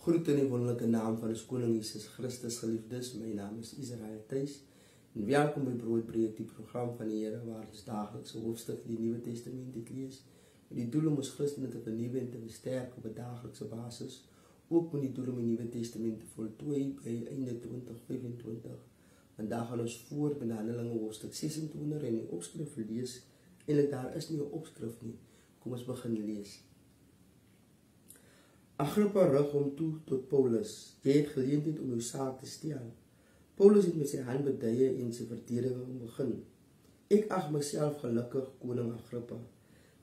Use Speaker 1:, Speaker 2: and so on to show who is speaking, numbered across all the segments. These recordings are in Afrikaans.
Speaker 1: Groet in die wonderlijke naam van ons koning Jesus Christus, geliefdes. My naam is Israel Thijs en welkom by Broodbreek, die program van die Here waar ons dagelijkse hoofstuk die Nieuwe Testament het lees, met die doel om ons Christene te vernieuwen en te versterken op 'n dagelijkse basis, ook met die doel om die Nieuwe Testament te voltooi by einde 2025. Vandaag gaan ons voor by Handelinge hoofstuk 26 en die opskrif lees. Eintlik daar is nie 'n opskrif nie. Kom ons begin lees. Agrippa rig hom toe tot Paulus. Jy het geleentheid om jou saak te stel. Paulus het met sy hand beduie en sy verdediging begin. Ek ag myself gelukkig, koning Agrippa,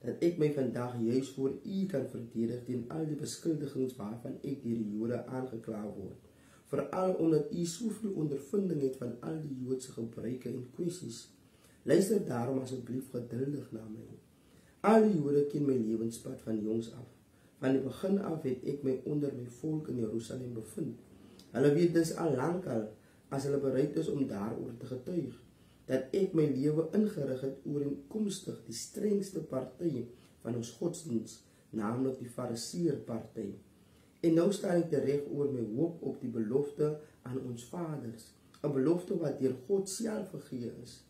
Speaker 1: dat ek my vandag juis voor u kan verdedig teen al die beskuldigings waarvan ek deur die Jode aangekla word. Veral omdat u soveel ondervinding het van al die Joodse gebruike en kwessies. Luister daarom asseblief geduldig na my. Al die Jode ken my lewenspad van jongs af. Van die begin af het ek my onder my volk in Jerusalem bevind. Hulle weet dus al lank al, as hulle bereid is om daaroor te getuig, dat ek my lewe ingerig het ooreenkomstig die strengste party van ons godsdienst, naamlik die Fariseërparty. En nou staan ek tereg oor my hoop op die belofte aan ons vaders, 'n belofte wat deur God self gegee is.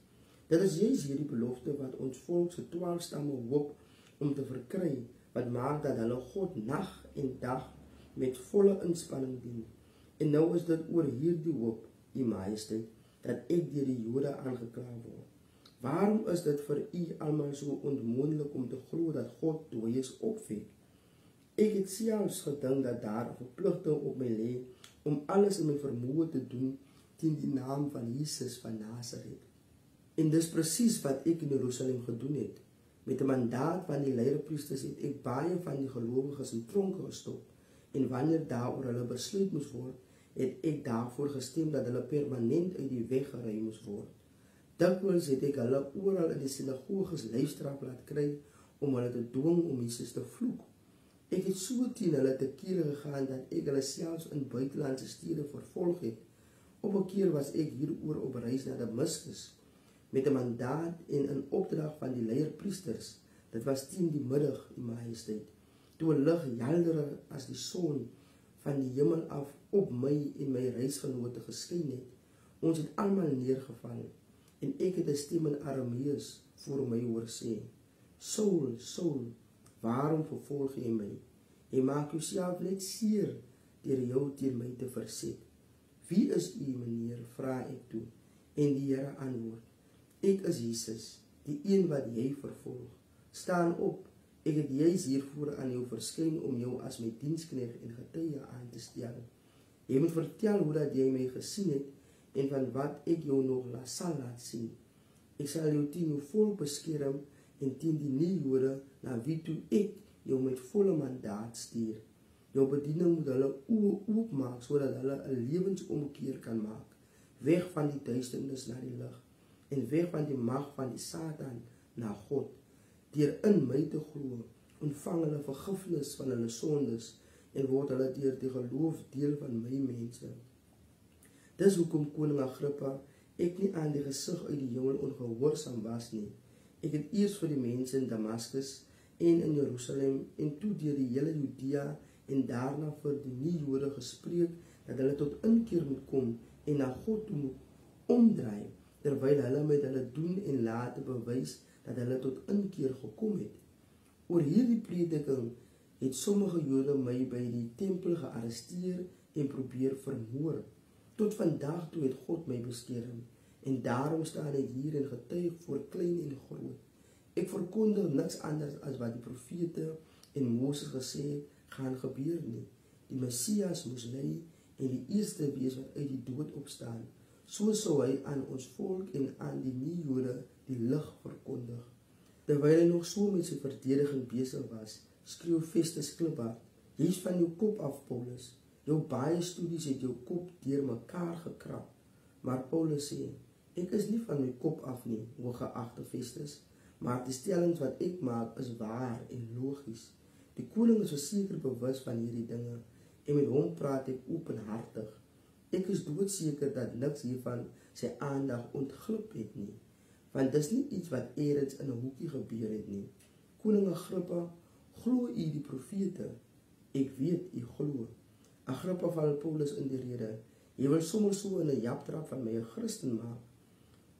Speaker 1: Dit is juis hierdie belofte wat ons volk se 12 stamme hoop om te verkry, wat maak dat hulle God nag en dag met volle inspanning dien. En nou is dit oor hierdie hoop, u majesteit, dat ek deur die Jode aangekla word. Waarom is dit vir u almal so onmoontlik om te glo dat God dooies opwek? Ek het selfs gedink dat daar 'n verpligting op my lê om alles in my vermoë te doen teen die naam van Jesus van Nasaret. En dis presies wat ek in Jerusalem gedoen het. Met 'n mandaat van die leierpriesters het ek baie van die gelowiges in tronke gestop, en wanneer daaroor hulle besluit moes word, het ek daarvoor gestem dat hulle permanent uit die weg geruim moes word. Dikwels het ek hulle oral in die sinagoges lyfstraf laat kry om hulle te dwing om Jesus te vloek. Ek het so teen hulle te kere gegaan dat ek hulle selfs in buitelandse stede vervolg het. Op 'n keer was ek hieroor op reis na Damaskus, met 'n mandaat en 'n opdrag van die leierpriesters. Dit was teen die middag, u majesteit, toe 'n lig helderder as die son van die hemel af op my en my reisgenote geskyn het. Ons het almal neergeval, en ek het 'n stem in Aramees voor my hoor sê: Saul, Saul, waarom vervolg jy my? Jy maak jouself net seer deur jou teen my te verset. Wie is u, meneer? Vra ek toe, en die Here antwoord: Ek is Jesus, die een wat jy vervolg. Staan op, ek het juis hiervoor aan jou verskyn om jou as my diensknegt en getuie aan te stel. Jy moet vertel hoe dat jy my gesien het en van wat ek jou nog sal laat sien. Ek sal jou teen jou volk beskerm en teen die nie-Jode na wie toe ek jou met volle mandaat stuur. Jou bediening moet hulle oë oopmaak sodat hulle 'n lewensomkeer kan maak, weg van die duisternis na die lig, en weg van die mag van die Satan na God. Deur in my te glo, ontvang hulle vergifnis van hulle sondes en word hulle deur die geloof deel van my mense. Dis hoekom koning Agrippa, ek nie aan die gesig uit die hemel ongehoorsaam was nie. Ek het eers vir die mense in Damaskus en in Jerusalem en toe deur die hele Judea en daarna vir die nie-Jode gespreek dat hulle tot inkeer moet kom en na God toe moet omdraai, terwyl hulle met hulle doen en late bewys dat hulle tot inkeer gekom het. Oor hierdie prediking het sommige Jode my by die tempel gearresteer en probeer vermoor. Tot vandag toe het God my beskerm, en daarom staan ek hier en getuig voor klein en groot. Ek verkondig niks anders as wat die profete en Moses gesê het gaan gebeur nie. Die Messias moes ly en die eerste wees wat uit die dood opstaan. So sou hy aan ons volk en aan die nie-Jode die lig verkondig. Terwyl hy nog so met sy verdediging besig was, skreeu Festus kliphard: Jy's van jou kop af, Paulus. Jou baie studies het jou kop deur mekaar gekrap. Maar Paulus sê: Ek is nie van my kop af nie, hooggeagte Festus, maar die stellings wat ek maak is waar en logies. Die koning is verseker bewus van hierdie dinge, en met hom praat ek openhartig. Ek is doodseker dat niks hiervan sy aandag ontglip het nie, want dis nie iets wat eers in 'n hoekie gebeur het nie. Koning Agrippa, glo u die profete? Ek weet u glo. Agrippa val Paulus in die rede. Jy wil sommer so in 'n japtrap van my 'n Christen maak.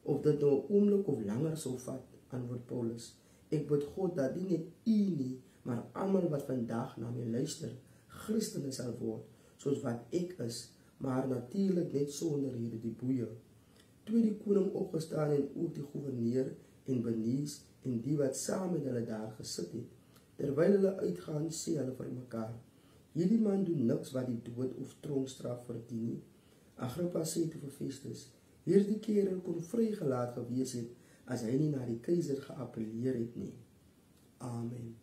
Speaker 1: Of dit nou 'n oomblik of langer sou vat, antwoord Paulus. Ek bid God dat nie net u nie, maar almal wat vandag na my luister, Christene sal word, soos wat ek is, maar natuurlik net sonder hierdie boeie. Toe die koning opgestaan en ook die gouverneur en Bernice en die wat saam met hulle daar gesit het, terwyl hulle uitgaan, sê hulle vir mekaar, hierdie man doen niks wat die dood of tronkstraf verdien nie. Agrippa sê toe vir Festus, hierdie kerel kon vrygelaat gewees het as hy nie na die keiser geappelleer het nie. Amen.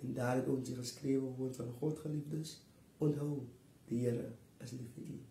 Speaker 1: En daar het ons hier geskrewe woord van God, geliefdes, onthou, die Here is lief vir u.